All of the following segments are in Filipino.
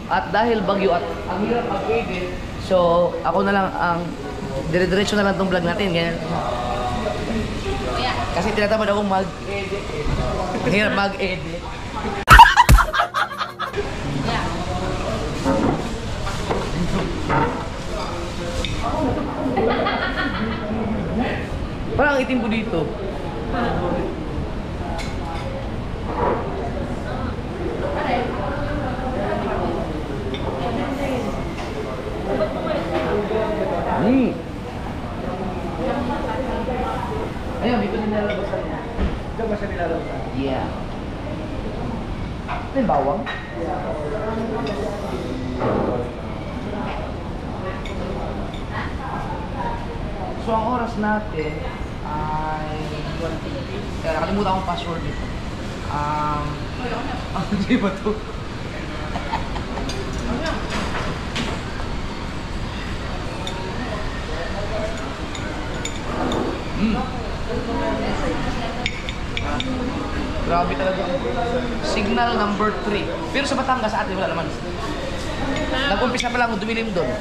At dahil bagyo at ang hirap mag-edit, so ako na lang ang dire-diretso na lang tong vlog natin. Ganyan. Kasi tinatamad akong mag-edit. Ang hirap mag-edit. Parang ang itim ko dito. Ayun, dito din nilalabasan niya. Diyan ba siya nilalabasan? Yeah. Ito yung bawang? So, ang oras natin ay... Kaya nakalimutan akong password dito. Hindi ba ito? Grabe talaga. Signal number 3. Pero sa Batangas ate wala naman. Nag-umpisa pa lang dumilim doon.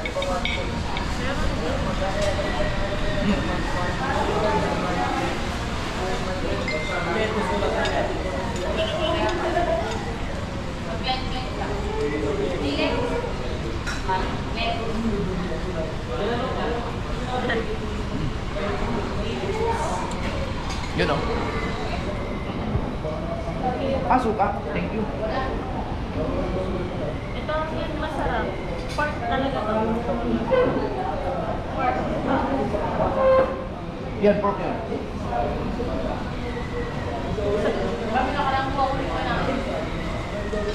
Yun o. Suka. Thank you. Ito yung masarap. Pork talaga to. Pork. Yan, pork yan. Kami na ka lang po ako nito na.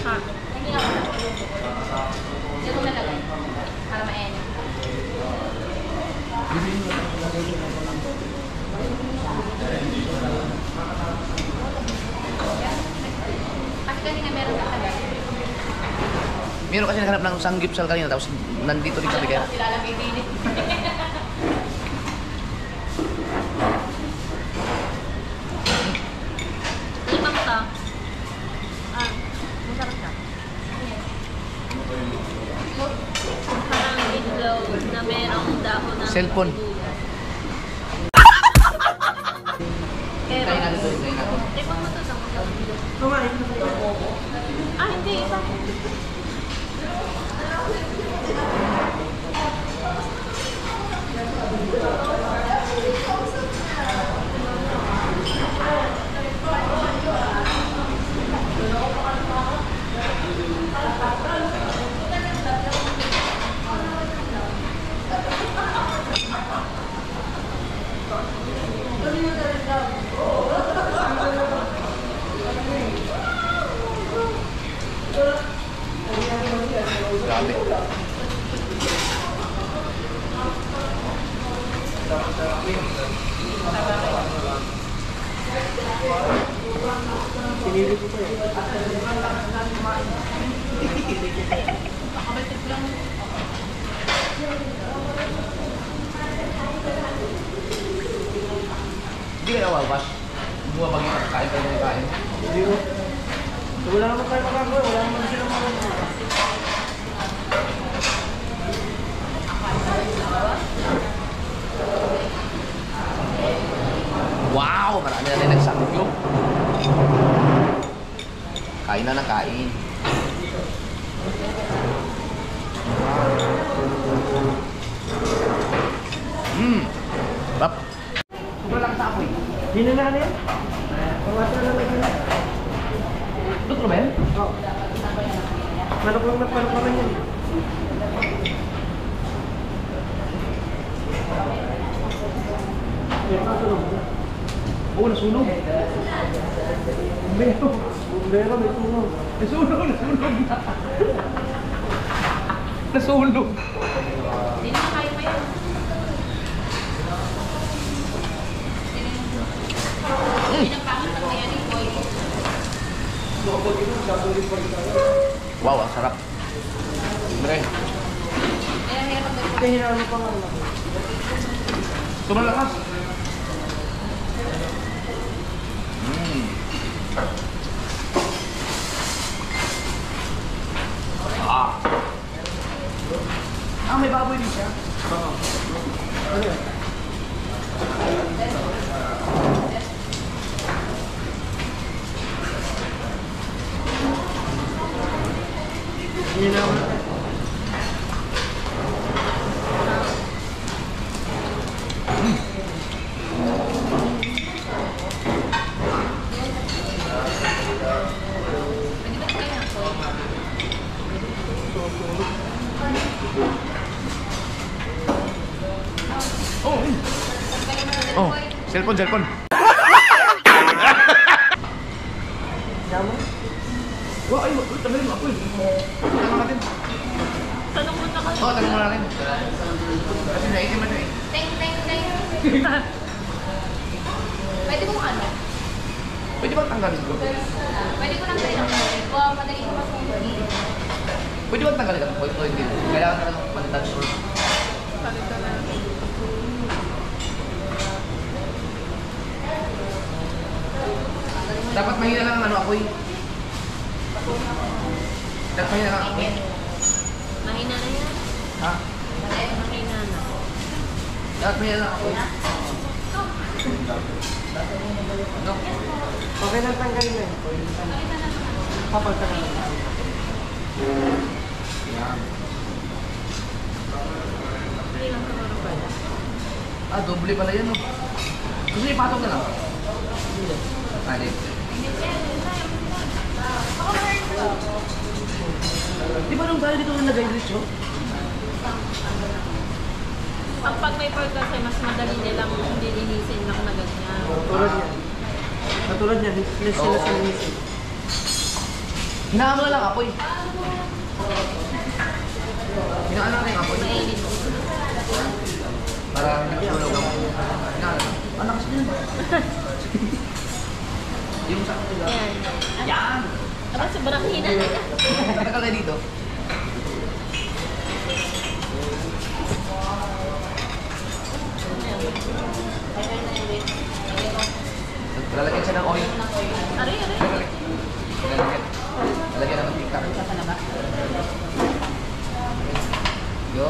Ha? Hindi na ako. Hindi ko nalagay. Para ma-end. Kasi nga meron ka tagal. Meron kasi naghanap ng sanggipsal kanina tapos nandito rin kami kaya. Silalagay din eh. Limang to. Masarap ka. Parang itlog na merong dahon ng Cellphone. Pero, Kain natin doon, kain natin. tikman mo to sa mga. Kumain. Hindi. Isa. Grabe. Pinili ko pa eh. Hindi kayo wawas. Buwa bang yung kain kayo ng kain? Hindi ko. Wala naman tayo magagawa. Wala naman sila magagawa. Wow! Marami na rin nagsangyok. Kain na ng kain. Bap. Sobrang lang sa apoy. Hindi na na yan. Pangwasa na lang yun. Luto ba yan? Oo. Manok lang naman yan. Yan na sunog. Oo, nasunog. Bumbero. Bumbero, may sunog. Nasunog na. Nasunog. Hindi na kayo pa yun. Pinagpangit ang kaya ni Boy. Wow, ang sarap. Mre. Kaya meron din. Kaya hinalo pa nga lang. Sobrang lakas. Ah. may baboy din siya. Oo. Ano yan? Hindi na ako. Pwede ba kayo ng soy? Oh, oh, cellphone, cellphone. Yaman? Wah, ay, tagalin mo ako eh. Tanong natin. Tanong mo na ka. Oo, tanong mo natin. Kasi naitim na siya eh. Teng. Pwede kong ano? Pwede ba tanggalin ko? Pwede ko lang kayo ng soy. Kung madali ko masusunod. Pwede ba tanggalin ka? Pwede hindi. Kailangan ka lang pandan or... Dapat mahina lang ang ano ako eh. Dapat mahina lang ako eh. Mahina na yan. Ha? Mahina na. Dapat mahina lang ako eh. No? Okay lang tanggalin na yun. Papagta ka lang. Yan. Hindi lang siguro pala. Ah, doble pala yan oh. Gusto niyo ipatong na lang? Ah, di. Di ba nung tayo dito nilagay dito? Pag may pork kasi mas madali nilang hindi linisin lang na ganyan. Tulad yan. Katulad yan, less sila sa linisin. Hinaan mo na lang apoy. Hinaan natin yung apoy. Mainit. Para hindi ko lang. Hinaan lang. Anak kasi yun. Yung sa akin. Ayan. Yan! Aba, sobrang hina na. Katagal na dito. Lalagyan siya ng oil. Aray. Lalagyan. Lalagyan ng mantika. Yo.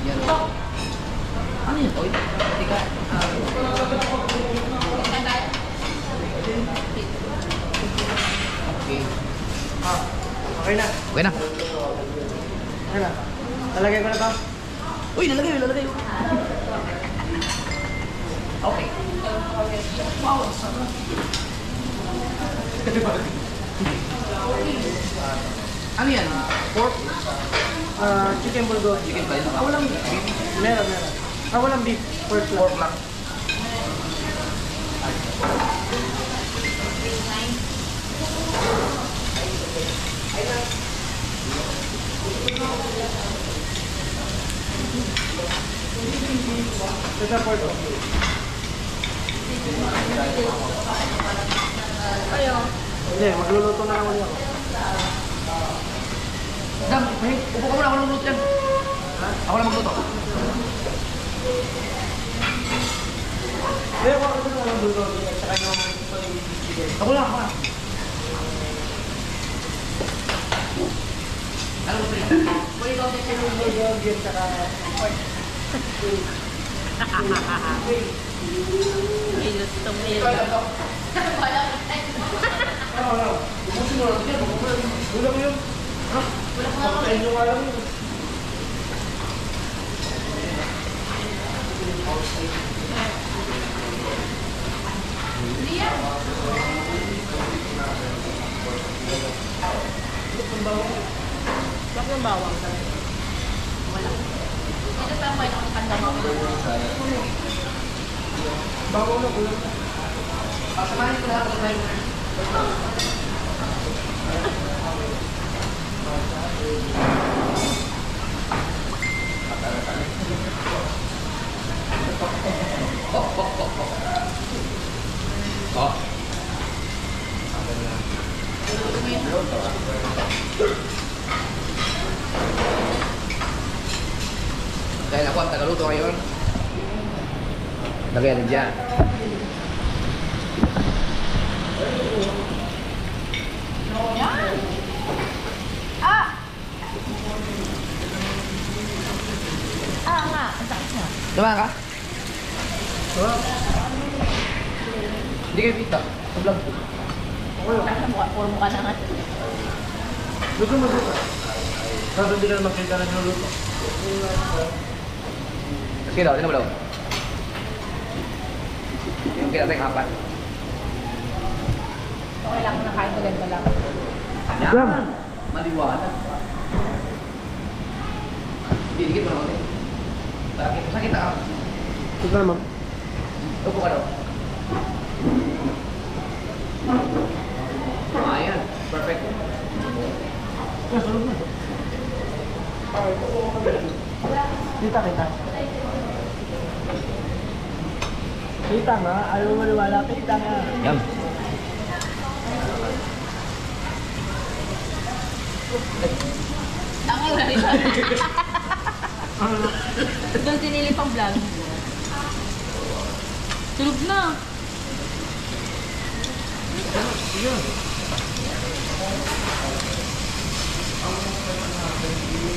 Yan. Ano yun? Oil? Mantika. Okay. Okay na. Okay na. Okay na. Lalagay ko na to. Uy, lalagay. Okay. Wow, sarap. Ano yan? Pork? Chicken bulgogi. Chicken ba yun? Walang beef. Meron. Walang beef. Pork lang. Pork lang. Ito pork. Ayo. Hindi, magluluto na lang ulit ako. Dam, upo ka muna. Ako lang magluto yan. Ako lang magluto. Hindi, ako na lang bulgogi at saka yung chicken. Ako lang. Ano mo rin? Bulgogi at saka Hilot tong hilot. Ubusin mo lang. Bulang yun. Kain nyo nga lang yun. Bak ng bawang. Wala. Ito pa mo yung kandang. Bago na, bulang. Pasamahin ko lahat. Oh. Dahil ako ang tagaluto ngayon. Lagyan din dyan. Yan! Ah! Tama ka? Sarap. Hindi kayo kita. Sa vlog ko. Puro mukha na nga. Gusto mo dito? Kaso hindi ka na makita na niluluto. Sige daw, sino ba daw? Yung kita tayong hapat. Okay lang, nakain ko ganito lang. Yan. Maliwanag. Dikit mo naman eh. Sakit ka. Ito naman. Upo ka daw. Ayan. Perfect. Yes, sarap na. Kita. Kita nga, ayaw mo maniwala, kita nga. Yan. Tangay, wala rin siya. Doon sinilip ang vlog. Tulog na.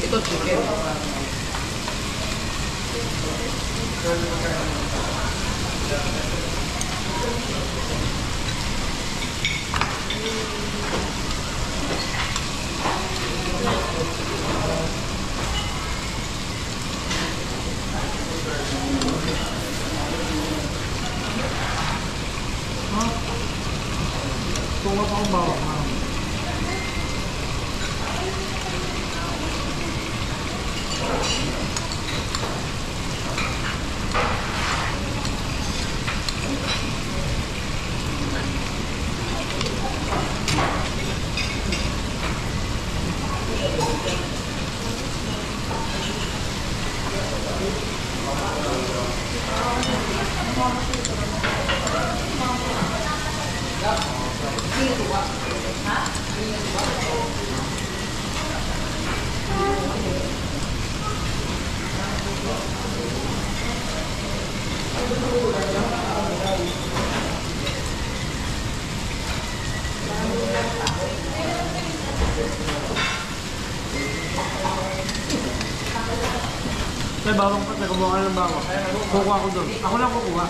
Ito chicken. Tunga pa akong bawang. May bawang pa, kumuha ka ng bawang. Kukuha ko doon. Ako lang kukuha.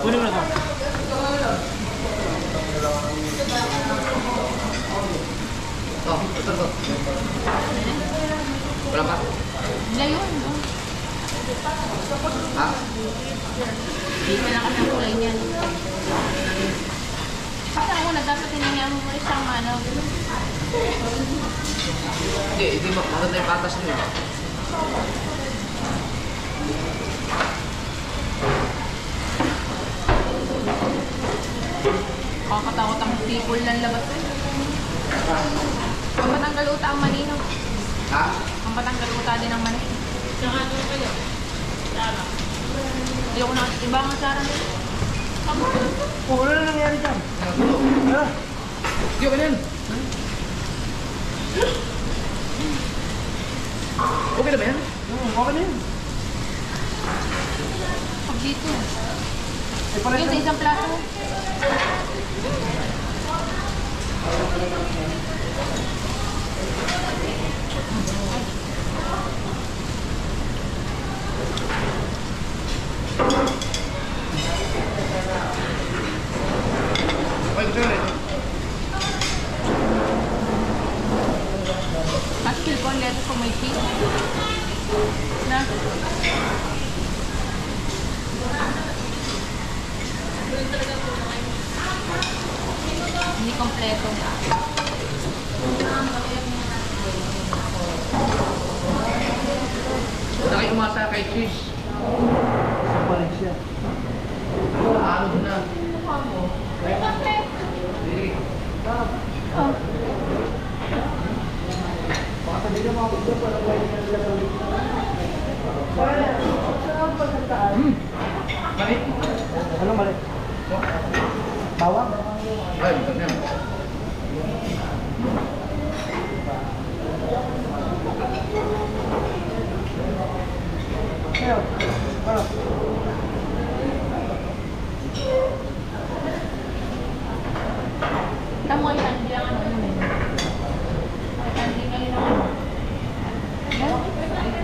Kunin mo na ito. Ito. Wala pa? Layon, no? Ha? Hindi ka lang ang kulay niyan. Kasi ako na dapat tinangyaan mo isang ano. Hindi maganda yung patas niyo. Kakatakot ang people ng labas. Ang patanggal uta ang manino. Ha? Ang patanggal uta din ang mani. Saka doon kayo. Hindi ako na iba ang asara nila. Oh, ano na nangyari dyan? Ha? Hindi ka yan. Okay na ba yan? Okay na yun. Pag dito. Eh, pala Yun sa isang plato. Okay, gusto na ito. At feel ko ang leto kung may cheese. Na? Hindi kompleto. Huwag na kayo umasa kay cheese. Balik siya. Ano na? Sige. Oh. Baka hindi na makapagod pa lang kayo nila sa ulit. Saan pa sa taas? Mali? Ano mali? Bawang? Ay, bukan yan. Ayaw. Ano? Tamo ay hindi lang ano yun. Hindi ngayon ako. Yan.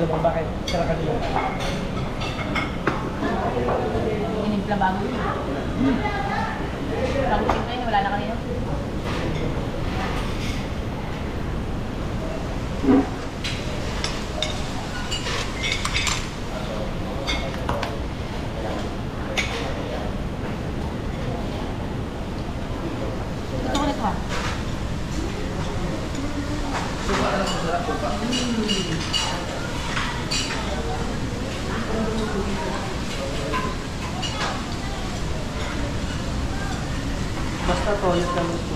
kung bakit sila kanina. Inimpla bago yun. Bago timpla yun, wala na kanina. Gusto ko nito ha. Suka na lang masarap, suka. Basta toilet lang gusto.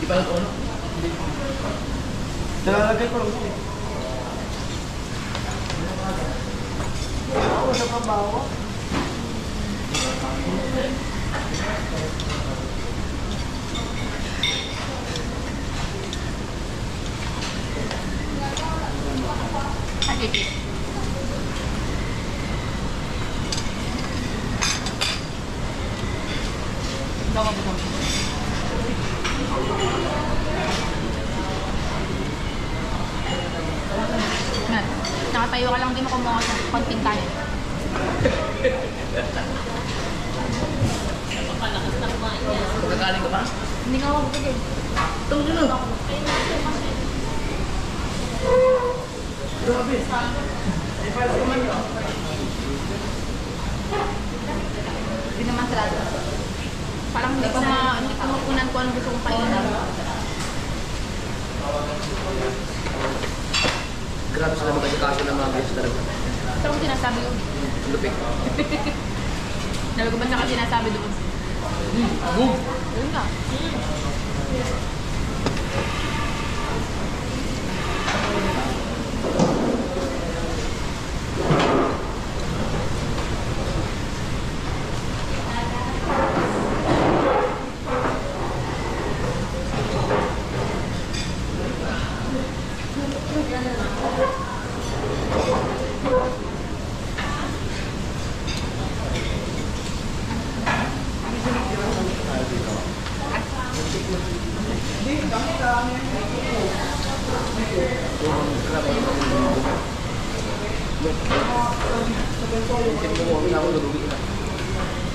Di pa lang uno. Nalalagay ko lang ito. Oo, sa pabawa. Agipit. Bawa mo ito. Yan. Nakatayo ka lang din mo kumuha sa konting kanin. Pagkakaling ka ba? Hindi nga ako bukagin. Ito nyo na. Grabe. Hindi naman sarado. Parang hindi ko mapunan kung anong gusto kong kainin. Grabe sila mag-edukasyon ng mga guys talaga. Ito ang sinasabi ko. Lupit. Nabi ko ba siya kasi sinasabi doon? Boom! Yun nga.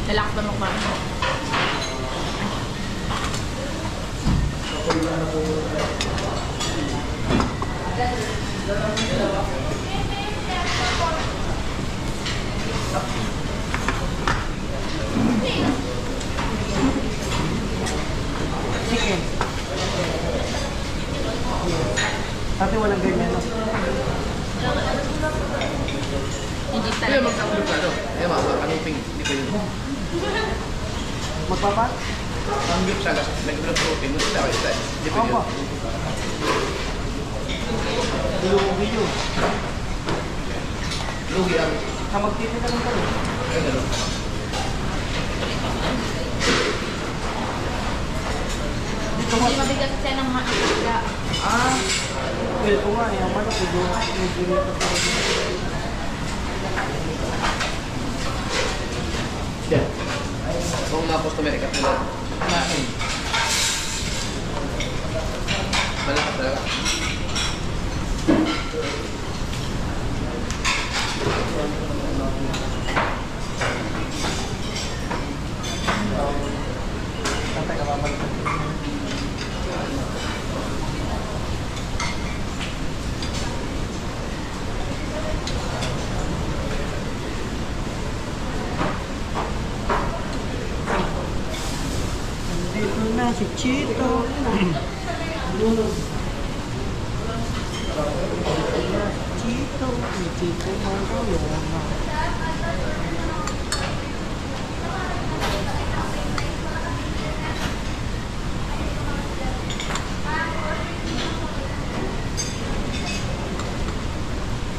Lalak ba mukha mo? Chicken. Dati walang ganyan, no? Hindi Kaya talaga. magsakulog ka, no? Kaya kanuping, hindi pa yun. Magpapat? Sanggip siya kasi nag-vlog protein. Hindi pa yun. Hindi pa Opo. yun. Lugi yun. Lugi ang... Magtipid ka lang kami. Ayun, ano? Dito Hindi nga. mabigat siya ng maaga. Ah! Well, kung nga, yung manok, medyo nito pa rin. Yan. Kung mga customer, ikat nila. Kumain. Malakas talaga. Tatay ka babalik. Dito na si Chito. Chito, si Chito Marolona.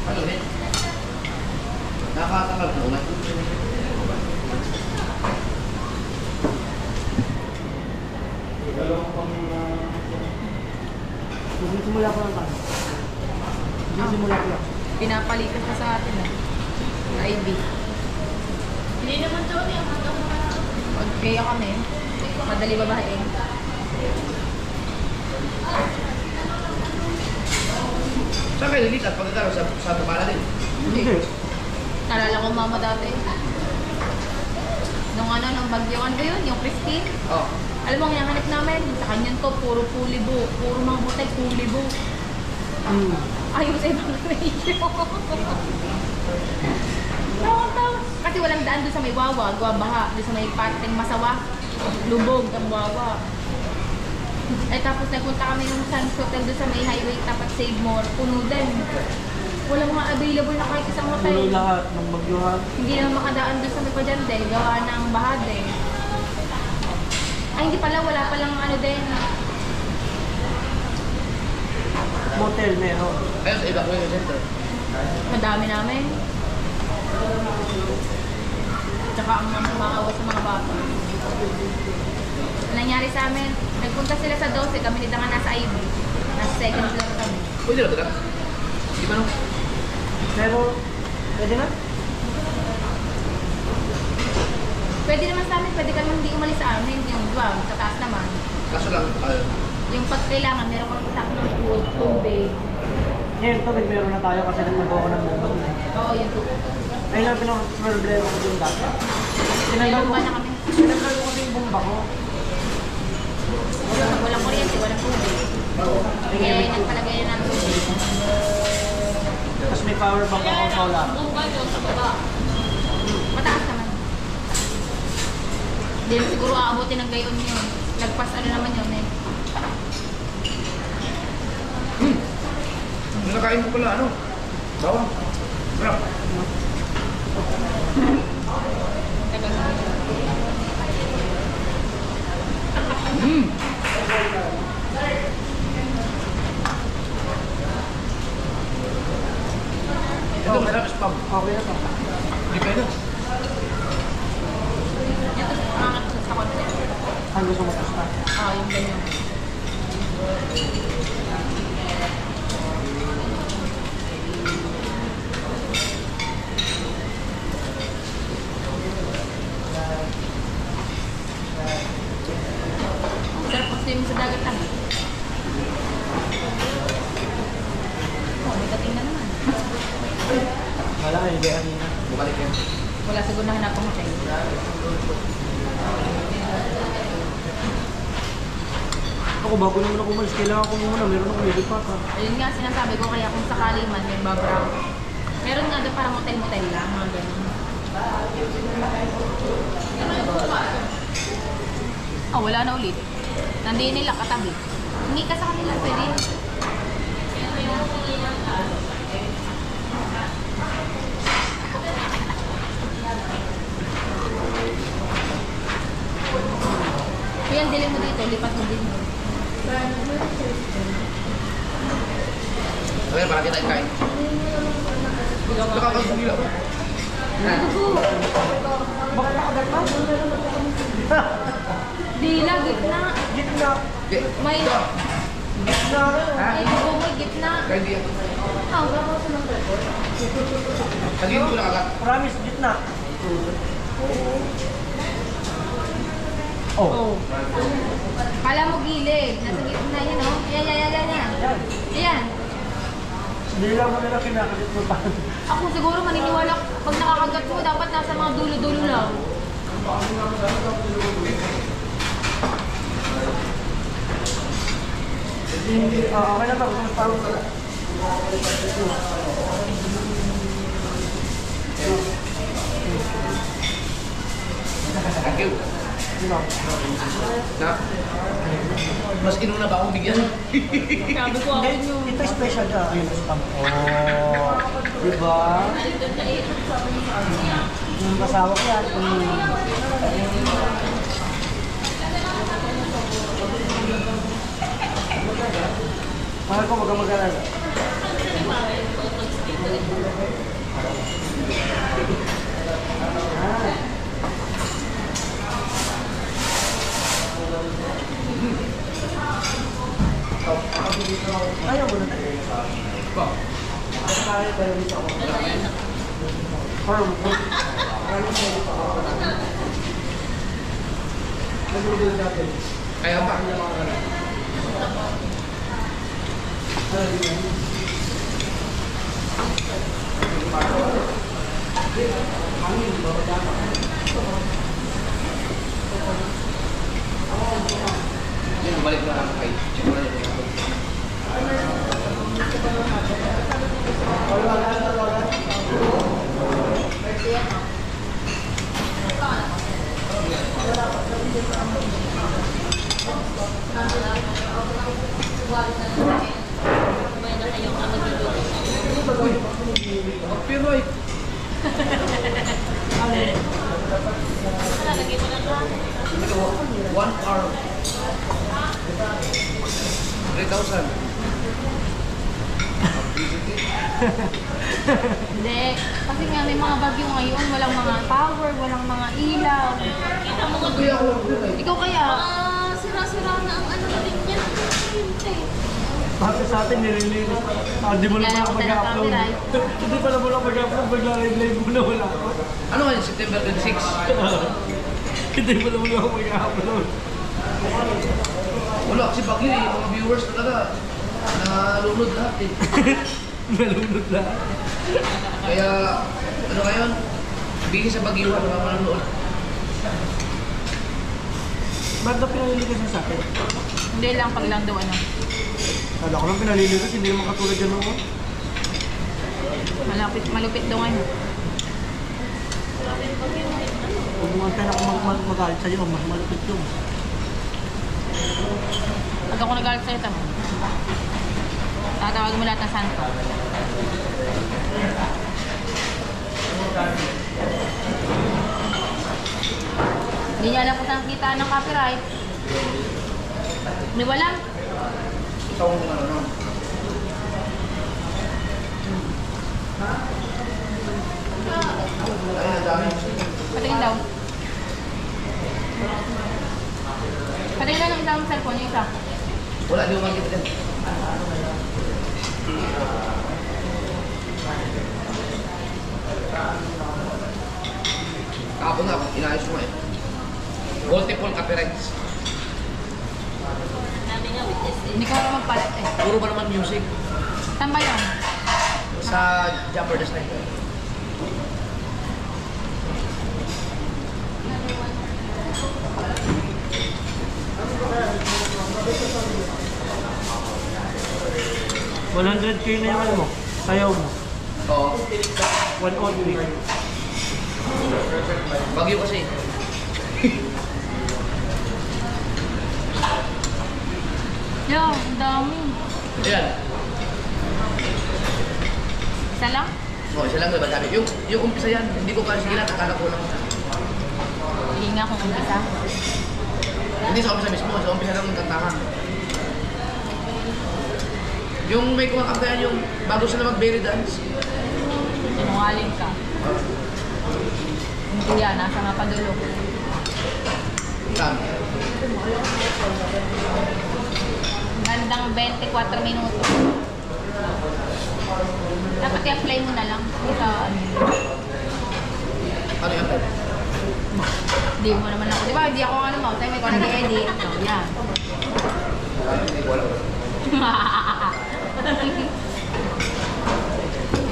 Ano ulit? Nakakatangal muna. Simula ko lang tayo. Simula ko lang. Pinapalikas pa sa atin ah. IV. Hindi naman doon yung pag kaya kami, madali babae. Saan kayo lilipat pagkatapos sa Tumala din? Hindi. Nalala ko mama dati. Nung nung bagyo, ano ba yun? Yung Christine. Oo. Alam mo, ang hinahanap namin, sa kanyan to, puro pulibo. Puro mga butay, pulibo. Ayaw sa ibang radio. Kasi walang daan doon sa may Wawa, Guabaha, doon sa may Pating Masawa, Lubog, ang Wawa. Eh tapos nagpunta kami ng Sands Hotel doon sa may highway, tapat Save More, puno din. Wala mga available na kahit isang hotel. Tuloy lahat ng bagyuhan. Hindi naman makadaan doon sa may Pajande, gawa ng bahade. Ay hindi pala, wala palang ano din. Motel meron. Ayun sa evacuation center. Madami namin. Tsaka ang mga maawa sa mga bata. Ang nangyari sa amin, nagpunta sila sa 12, kami nito nga nasa IB. Nasa second floor kami. Pwede na ito Di ba no? Pero, pwede na? Pwede naman sa amin, pwede ka naman hindi umalis sa amin. Yung duwag, sa taas naman. Kaso lang, Yung pag kailangan, meron kang itak ng food, tubig. Ngayon, tubig meron na tayo kasi nagmagawa ko ng bubag. Oo, yung tubig. Ayun ang pinaka-problema ko din dati. May bomba na kami. Tinanggal ko kasi yung bomba ko. Walang kuryente, walang tubig. Kaya nagpalagay na ng tubig. Tapos may power bank ako sa wala. Mataas naman. Hindi na siguro aabutin ng gayon yun. Nagpas ano naman yun eh. nakain mo pala, ano? Bawang. Sarap. Ito, masarap spam. Okay na to. Hindi pwede. Ito, angat sa konti. Ang gusto mo tosta? Yung ganyan. Sarap pag swimming sa dagat lang. May dating na naman. Wala, hindi kanina. Bukalik yan. Wala siguro na hanapang hotel. Ako, bago naman ako umalis, kailangan ko muna. Meron ako nilipat ha. Ayun nga, sinasabi ko, kaya kung sakali man, may babraw. Meron nga doon parang hotel-motel lang, mga ganun. Wala na ulit. Nandiyan nila katabi. Hindi ka sa kanila, pwede. Kaya dilim mo dito, lipat mo din. Okay, para kita kain. Nakakasugila ba? Bakit nakagat pa? Dila, gitna. Gitna. Okay. May, Gitna rin. Ha? may bumoy, gitna. Kaya hindi yan. Wala ko sa mga. Sabihin ko na agad. Promise, gitna. Oh. Kala mo gilid. Nasa gitna yan, oh. Yan. Ayan. Hindi lang mo nila kinakalit mo pa. Ako siguro maniniwala, pag nakakagat mo, dapat nasa mga dulo-dulo lang. Okay na to. Kung parang Thank you. Sino? Na. Mas inuna ba akong bigyan? Sabi ko ako Hindi, nyo. ito special ka. Ayun, stamp. Oh. Diba? Yung kasawa ko yan. Mahal ko mag-alala. Ayaw mo na tayo. Ba? Kaya tayo dito ako. Parang mo. Kaya pa. Yan, bumalik na lang kay check mo na yung Piroy. Ito, 1 hour. 3,000. Hindi. Kasi nga may mga bagyo ngayon, walang mga power, walang mga ilaw. Kita mo nga, Kuya ako lang Piroy. Ikaw kaya? sira-sira na ang ano na rin yan. Bakit sa atin nililinis? Hindi mo naman ako mag-upload. Hindi pala mo lang mag-upload, magla-live mo na wala ako. Ano ngayon, September 26? Hindi pala mo lang ako mag-upload. Wala kasi bagyo eh, mga viewers talaga nalunod lahat eh. Nalunod na. Kaya, ano ngayon, bigay sa bagyuhan mga manonood. Ba't na pinaliligas sa atin? Hindi lang pag lang daw ano. Kala ko lang pinaliligas, hindi naman katulad yan noon. Malupit daw ngayon. Kung mga tayo ako magalit sa'yo, mas malupit yung. Pag ako nagalit sa'yo, tama. Tatawagin mo lahat ng santo. Hindi niya alam kung saan kita ng copyright. Hindi wala. Ikaw ang ano no? Ay, ang dami. Patingin daw. Patingin daw ng isang cellphone, yung isa. Wala, di ko makikita dyan. Kahapon nga, inayos ko nga eh. Multiple copyrights. Namin nga witness eh. Hindi ka naman magpalit eh. Puro ba naman music? Saan ba yun? Sa Jumper the Sniper. $100K na yung ano mo, sayaw mo. Oo. 1 on 3. Bagyo kasi. Yo, ang dami. Ayan. Isa lang? Oo, isa lang diba sabi. Yung umpisa yan, hindi ko kasi gilat, akala ko lang. Hindi nga kung umpisa. Hindi sa umpisa mismo, sa umpisa lang ng kantahan. Yung may kumakantayan yung bago sila mag-belly dance. Sinungaling ka. Hindi yan, nasa nga padulo. Yan. Gandang 24 minuto. Dapat i-apply mo na lang. Sa ano. Ano yan? Hindi mo naman ako. Di ba, hindi ako ano mo. Tayo may nag-edit. So, yan. Hindi ko alam.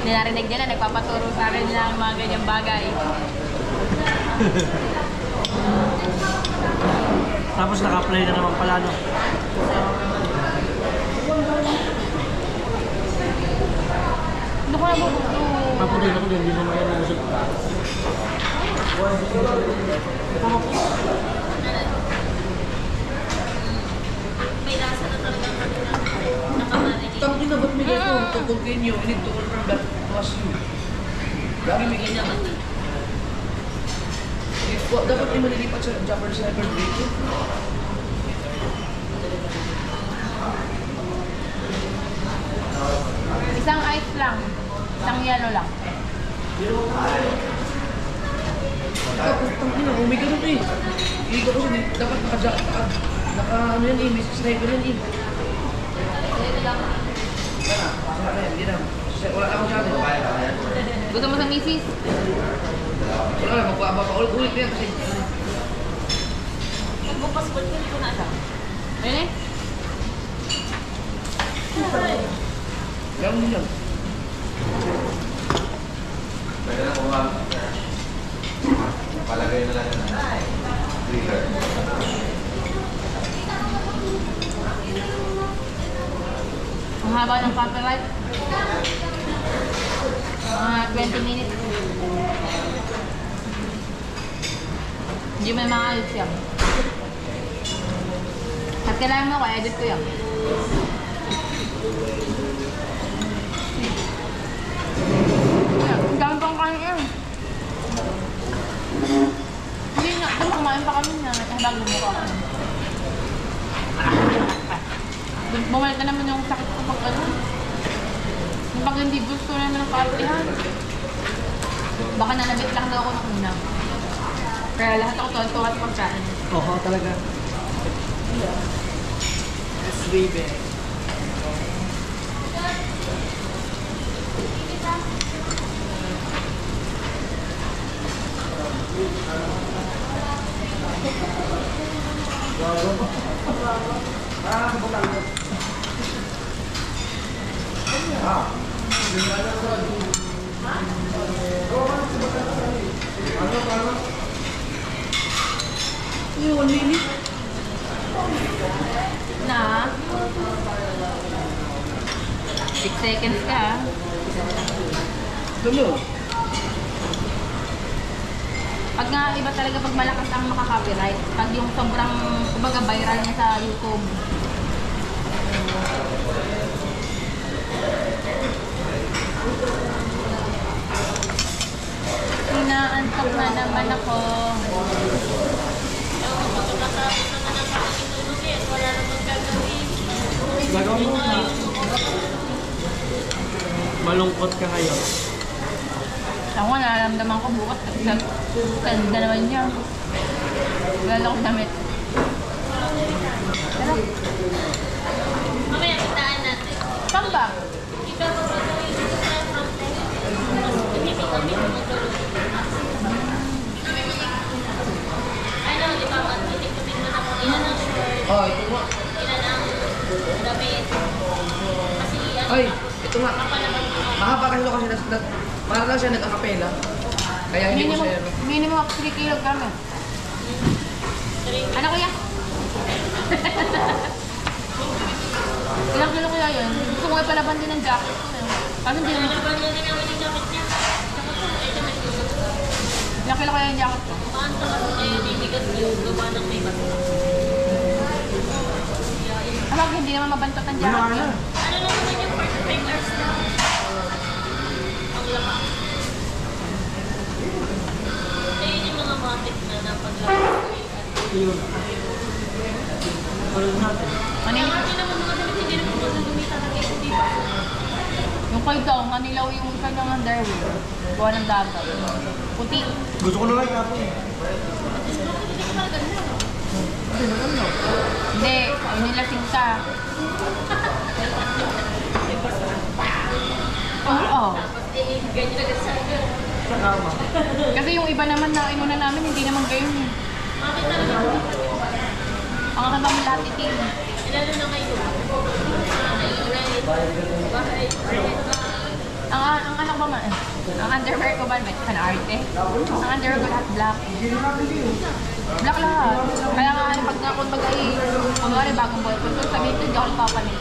Hindi narinig nila, nagpapaturo sa akin ng mga ganyang bagay. Tapos naka-apply na naman pala, no? Ano ko na po? Papuloy ako din, hindi naman yan nabusog. May lasa na talaga kami nakamarin. Tangin na, ba't may ganito? To continue, I need to confirm that it was you. Lagi may ganyan. Dapat may malilipat sa Jumper the Sniper dito. Isang ice lang. Isang yellow lang. Tapos, tangin na, may ganun eh. Hindi ko kasi, dapat ano yan eh, may sniper yan eh. Wala na yan, hindi na. Wala na akong channel. Gusto mo sa misis? Wala na, magpapaulit-ulit na yan kasi. Nagbukas ko na siya. Ayun eh. Meron din yan. Pwede na kumamit. gawa ng copyright. 20 minutes. Hindi may maayos yan. At kailangan mo ko, edit ko yan. Ang dami pang kain yan. Hindi nga, kumain pa kami na. Bago mo ko ako. Bumalik na naman yung sakit ko pag ano. Pag hindi gusto naman ng kaartihan. Baka nanabit lang daw ako ng una. Kaya lahat ako tuwan-tuwa sa pagkain. Oo, talaga. Yes, baby. Yung 1 minute. Na 6 seconds ka. Tulo. Pag nga iba talaga pag malakas ang makaka-copyright. Pag yung sobrang kumbaga viral niya sa YouTube. Inaantok na naman ako. Pagkatapos naman ang pakitulog eh. Wala namang gagawin. Gagawin mo na. Malungkot ka ngayon. Ako nga, nararamdaman ko bukas. Ganda naman niya. Wala akong damit. Pero, Mamaya, kitaan natin. saan ba? Ikaw ba gagawin mo sa something? Hindi kami tumutulog. Ano, di ba? Titik-titik mo na kung ilan ang shirt, Oh, ito nga. ilan ang damit. Kasi ano, Ay, ito nga. kapalaban mo. Mahaba kasi ito kasi para lang siya nag-acapella. Kaya hindi ko siya... Minimum of 3 kilograms. Ano kuya? Ilang kilo kuya yun? Gusto ko palaban din ng jacket ko eh. Ano hindi naman? Palaban mo din ang uling jacket niya. Tsaka po, ito may susunod. Ilang kilo kaya yung jacket ko? Paano kasi bibigat yung gawa ng may bato? Ano hindi naman mabantot ang jacket ko? Ano lang naman yung 45 hours na? Ang laka. Ayun yung mga matik na napaglaro. Yun. Parang natin. Ano yung... Hindi naman mga damit, hindi naman mga gagamitan ng case, di ba? Yung kay daw, manilaw yung kanyang underwear. Buwan ng dagat. Puti. Gusto ko na lang kapon. Hindi ko maganda. Hindi, yun yung lasing ka. Oo. Ganyan agad sa akin. Sa kama. Kasi yung iba naman na inuna namin, hindi naman gayon eh. Bakit talaga? Ang ano namin lahat itim. Lalo na ngayon. Right. Bahay. Ang ano ba man? Ang underwear ko ba? May arte? Ang underwear ko lahat black. Black lahat. Kaya nga ano, pag nga kung mag-ay, kunwari bagong boyfriend ko, sabihin ko, hindi ako nagpapalit.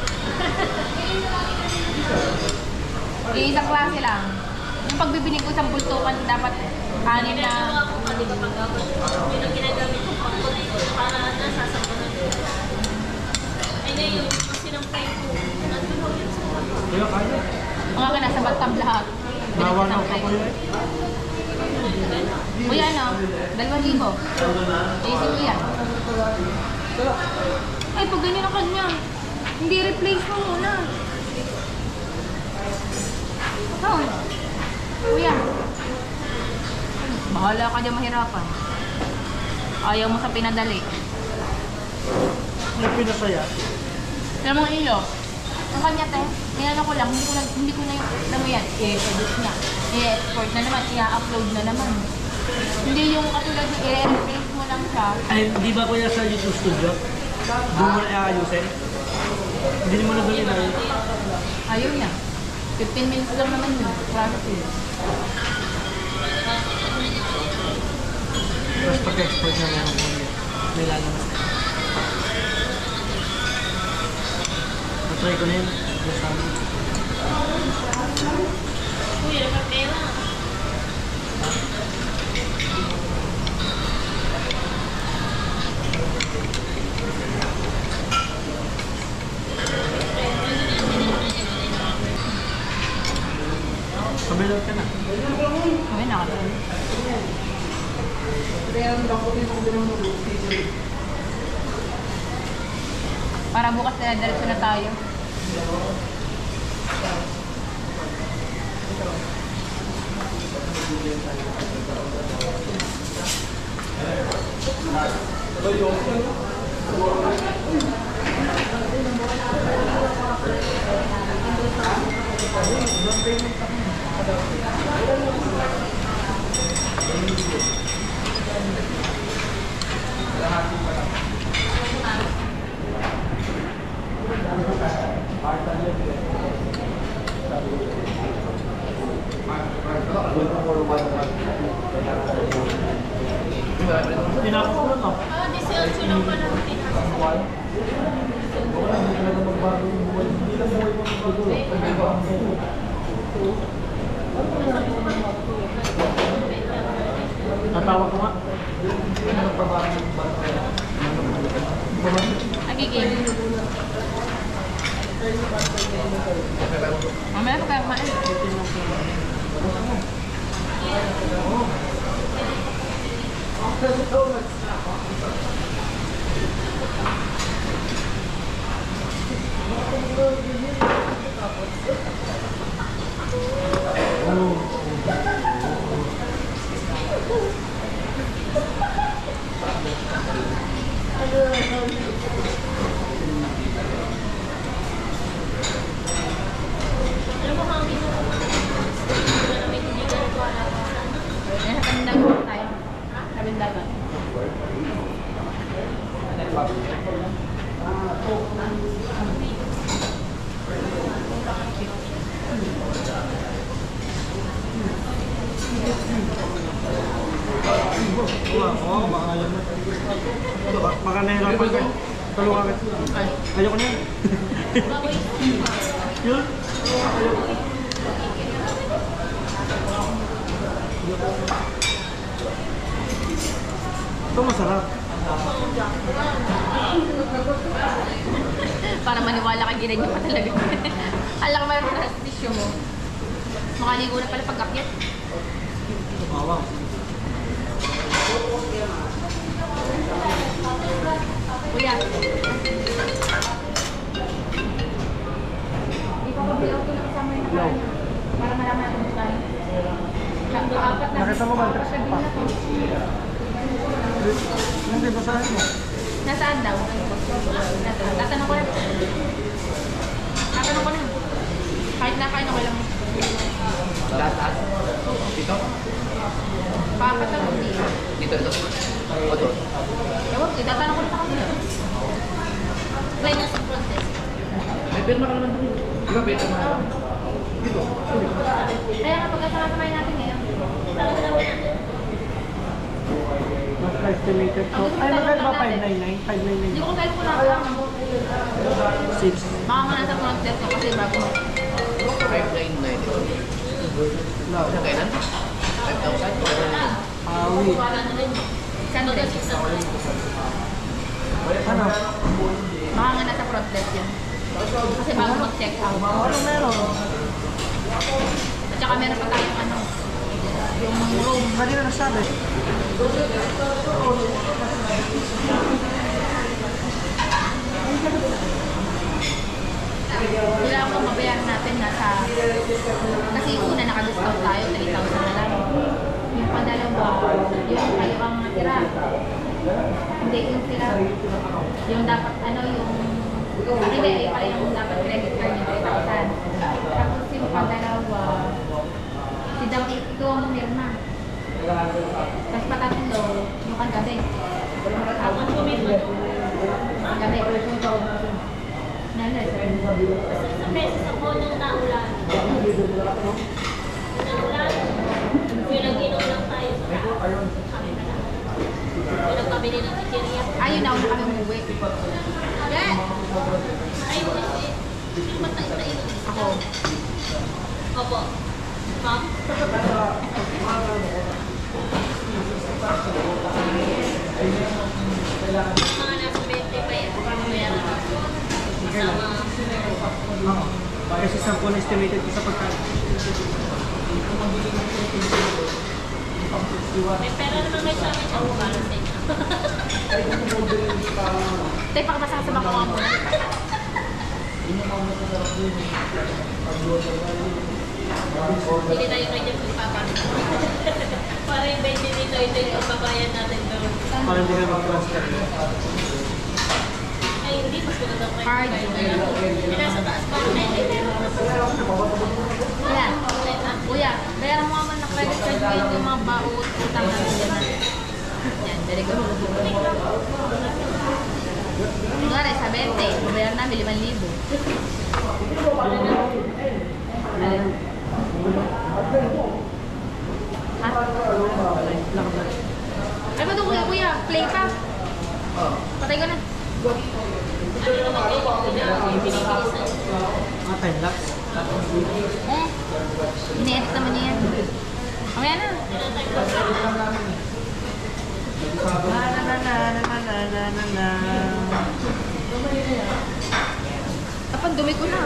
Isang klase lang. Yung pagbibinig ko sa bultukan, dapat kanin na... Ginagawa ko pa, di ba pag-abot? Yun ang ginagamit ko pag-pulit ko para nasasabunan ko. Ay ngayon, yung sinampay ko, nandun yun sa Kaya kaya. Mga ka nasa bathtub lahat. Nawa na ako kuya. Kuya ano? 2,000. Isip ko yan. Ay, pag ganyan ang kanya, hindi replace mo muna. Oh. Kuya. Bahala ka dyan mahirapan. Ayaw mo sa pinadali. May pinasaya. Alam mo ilo, ang kanya te, nilala ko lang, hindi ko na yung, alam mo yan, i-edit niya. I-export na naman, i-upload na naman. Hindi yung katulad ng i-replace mo lang siya. Ay, di ba kuya sa YouTube Studio? Doon mo na i-ayusin? Hindi mo na doon inayos. Ayaw niya. 15 minutes lang naman yun. Practice. Tapos pag-export na lang nilalabas na. Natry ko na yun. Kuya, nagkapera. Kabilot ka na. Okay na ako. Para bukas na diretso na tayo. Tinapos ko lang, no? Ah, 18 lang pala ang tinapos. Natawag ko nga. Nagiging. Mamaya pa kayo kumain. Alam mo, hangin mo. Wala namin hindi ka nagwala ko. Ayan, sa kaming dagat tayo. Kaming dagat. Oo, baka yan na. Baka nahirapan ka. Tulungan ka. Ayoko na yan. Baboy. Yun. Ito masarap. Para maniwala ka, ginay niya pa talaga. Alam ka mayroon na tissue mo. Makaligo na pala pag-akyat. Wow. Kuya. Ipapabilaw ko na kasama yung nakaraan. Para malaman natin kung tayo. Apat na. Nakita mo ba? Sabihin na to. Hindi, basahin mo. Nasaan daw? Tatanong ko na. Tatanong ko na. Kahit na kain ako lang. Lahat. Dito? Paapat na hindi. Dito. O doon? Ewan ko, tatanong ko na sa kanila. May nasa protest. May pirma ka naman doon. Di ba pirma ka naman? Dito. Kaya kapag kasama natin ngayon. Parang naman natin. Mas estimated ko. Ay, magkano ba? 599? Hindi 599. ko kung kailan ko lang. 6. Baka nga nasa front desk ko kasi bago. 599. No. Ano kailan? 5,000? Awi. Wala na rin. Sandals. Ano? Baka nga nasa front desk yan. Kasi bago mag-check out. Ano meron? At saka meron pa tayong ano. Yung room. Kanina nasabi. Wala akong mabayaran natin nasa... Kasi yung una naka-discount tayo, 3,000 na lang. Yung pandalawa, yung kayo ang natira. Hindi yung sila. Yung dapat ano yung... Hindi, ay pala yung dapat credit card yung 3,000. Tapos yung pandalawa, si Dam ito ang mirna. Tapos patatlo, yung kagabi. Ako pumirma. Kagabi, yung Nala, Sa beses ako nung naulan. Naulan. Yung nag-inom lang tayo sa taas. Kami na lang. Yung nagpabili ng chicheria. ayun na, una kami umuwi. Yeah! Ay, hindi. Sino ba tain-tain? Ako. Opo. Ma'am? Mga nasa 20 pa yan. Meron ako. Kasama. Oo. Kasi 10 estimated ko sa pagkain. May pera naman kayo sa amin siya. Para sa inyo. Tay, pakabasa ka sa bako mo. Hindi tayo kayo dyan magpapano. Para yung 20 dito, ito yung pagbabayan natin doon. Para hindi ka mag-transfer. Ay, hindi. Mas maganda kayo. Card. Nasa taas pa. Ay, meron. Kuya, kuya, bayaran mo naman ng credit card ko yung mga baot, utang na yan. Yan, very good. Kunwari, sa 20, babayaran namin 5,000. Alin? Ha? Ay, ba ito kuya, kuya? Play pa? Patay ko na. Ano naman kayo binibinisan? Mga time lapse. Ini-edit naman niya yan. Mamaya na. Kapag dumi ko na.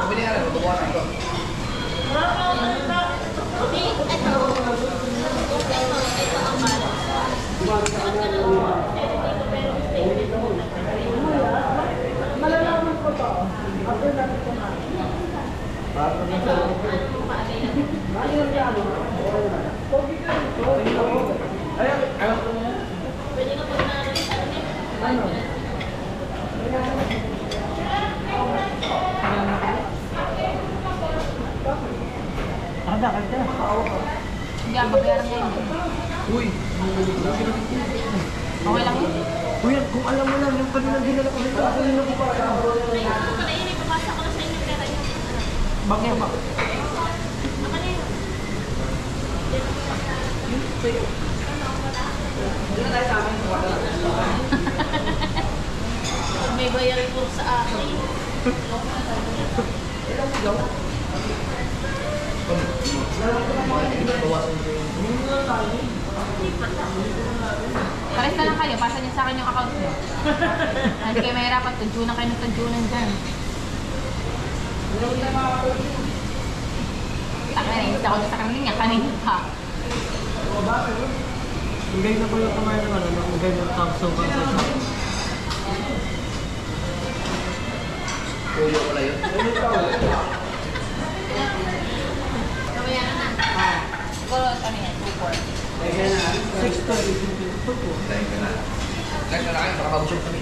Bili ka na, magbabawasan ko. Ito ang balance. Pwede ka pag Kada, kada. Hindi, babayaran niya yun. Uy! Okay lang yun. Kuya, kung alam mo lang, yung kanina dinala ko dito, kanina ko pa. Pala yun, ipapasa ko na sa inyo pera niyo. Bakit ba? Ang ano yun? May bayarin po sa akin. Bawasan ko yung... Pares na lang kayo, pasa niyo sa akin yung account niyo. Hindi kayo mahirapan, tuntunan kayo ng tuntunan dyan. Taka na, isa ko na sa kanina, kanina pa. Hingay na ko yung kumain ng ano, hingay ng tamso ka sa shop. Puyo pala yun. Babayaran na. Siguro, ano yan, 2-4. 6 to 8 po. Dahil ka na. Dahil ka na kayo, baka mabusog kami.